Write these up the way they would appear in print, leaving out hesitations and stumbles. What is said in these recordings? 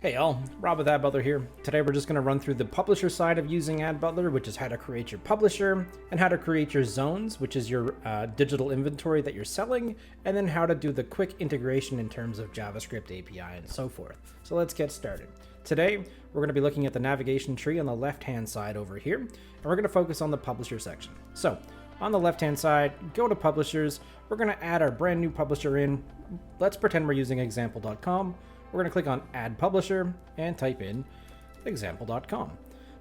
Hey all, Rob with AdButler here. Today we're just going to run through the publisher side of using AdButler, which is how to create your publisher, and how to create your zones, which is your digital inventory that you're selling, and then how to do the quick integration in terms of JavaScript API and so forth. So let's get started. Today we're going to be looking at the navigation tree on the left-hand side over here, and we're going to focus on the publisher section. So on the left-hand side, go to publishers. We're going to add our brand new publisher in. Let's pretend we're using example.com. We're going to click on Add Publisher and type in example.com.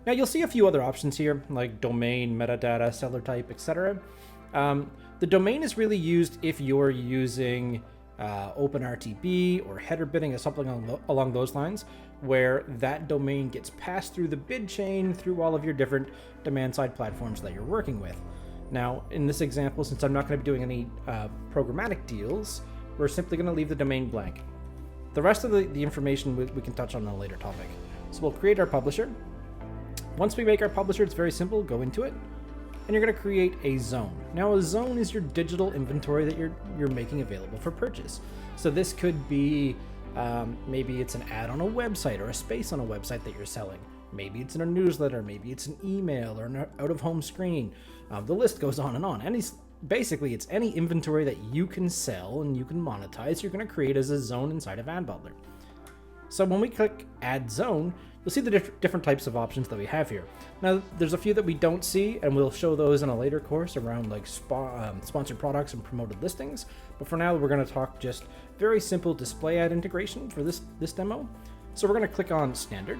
Now you'll see a few other options here, like domain, metadata, seller type, etc. The domain is really used if you're using OpenRTB or header bidding or something along those lines, where that domain gets passed through the bid chain through all of your different demand-side platforms that you're working with. Now, in this example, since I'm not going to be doing any programmatic deals, we're simply going to leave the domain blank. The rest of the information we can touch on in a later topic. So we'll create our publisher. Once we make our publisher, it's very simple. Go into it, and you're going to create a zone. Now, a zone is your digital inventory that you're making available for purchase. So this could be maybe it's an ad on a website or a space on a website that you're selling. Maybe it's in a newsletter. Maybe it's an email or an out-of-home screen. The list goes on and on. Basically, it's any inventory that you can sell and you can monetize, you're going to create as a zone inside of AdButler. So when we click Add Zone, you'll see the different types of options that we have here. Now, there's a few that we don't see, and we'll show those in a later course around like sponsored products and promoted listings. But for now, we're going to talk just very simple display ad integration for this demo. So we're going to click on Standard,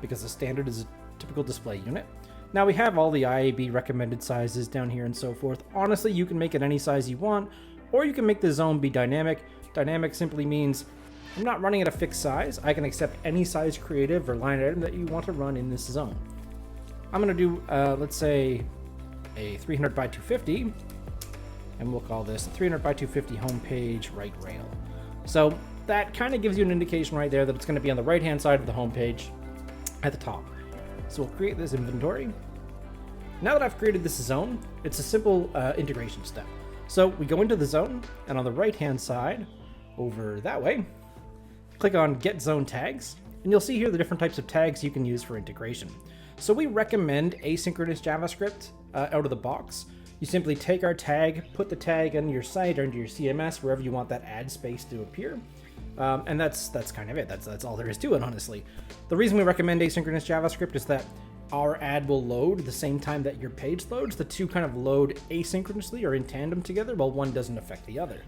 because the standard is a typical display unit. Now we have all the IAB recommended sizes down here and so forth. Honestly, you can make it any size you want, or you can make the zone be dynamic. Dynamic simply means I'm not running at a fixed size. I can accept any size creative or line item that you want to run in this zone. I'm going to do, let's say, a 300 by 250, and we'll call this a 300 by 250 homepage right rail. So that kind of gives you an indication right there that it's going to be on the right-hand side of the homepage at the top. So we'll create this inventory. Now that I've created this zone, it's a simple integration step. So we go into the zone, and on the right-hand side, over that way, click on Get Zone Tags, and you'll see here the different types of tags you can use for integration. So we recommend asynchronous JavaScript out of the box. You simply take our tag, put the tag on your site or into your CMS, wherever you want that ad space to appear. And that's kind of it. That's all there is to it, honestly. The reason we recommend asynchronous JavaScript is that our ad will load the same time that your page loads. The two kind of load asynchronously or in tandem together, while one doesn't affect the other.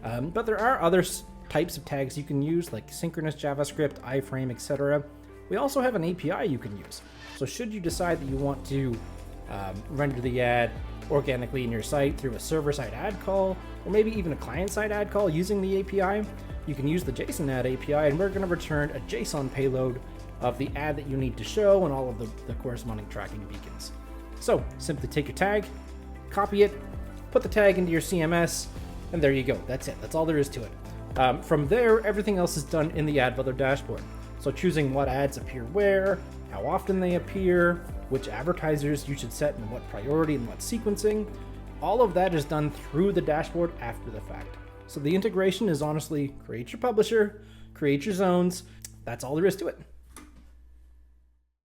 But there are other types of tags you can use, like synchronous JavaScript, iframe, etc. We also have an API you can use. So should you decide that you want to render the ad organically in your site through a server-side ad call, or maybe even a client-side ad call using the API, you can use the JSON ad API, and we're going to return a JSON payload of the ad that you need to show and all of the corresponding tracking beacons. So simply take your tag, copy it, put the tag into your CMS, and there you go. That's it. That's all there is to it. From there, everything else is done in the AdButler dashboard. So choosing what ads appear where, how often they appear, which advertisers you should set in what priority and what sequencing, all of that is done through the dashboard after the fact. So the integration is honestly create your publisher, create your zones. That's all there is to it.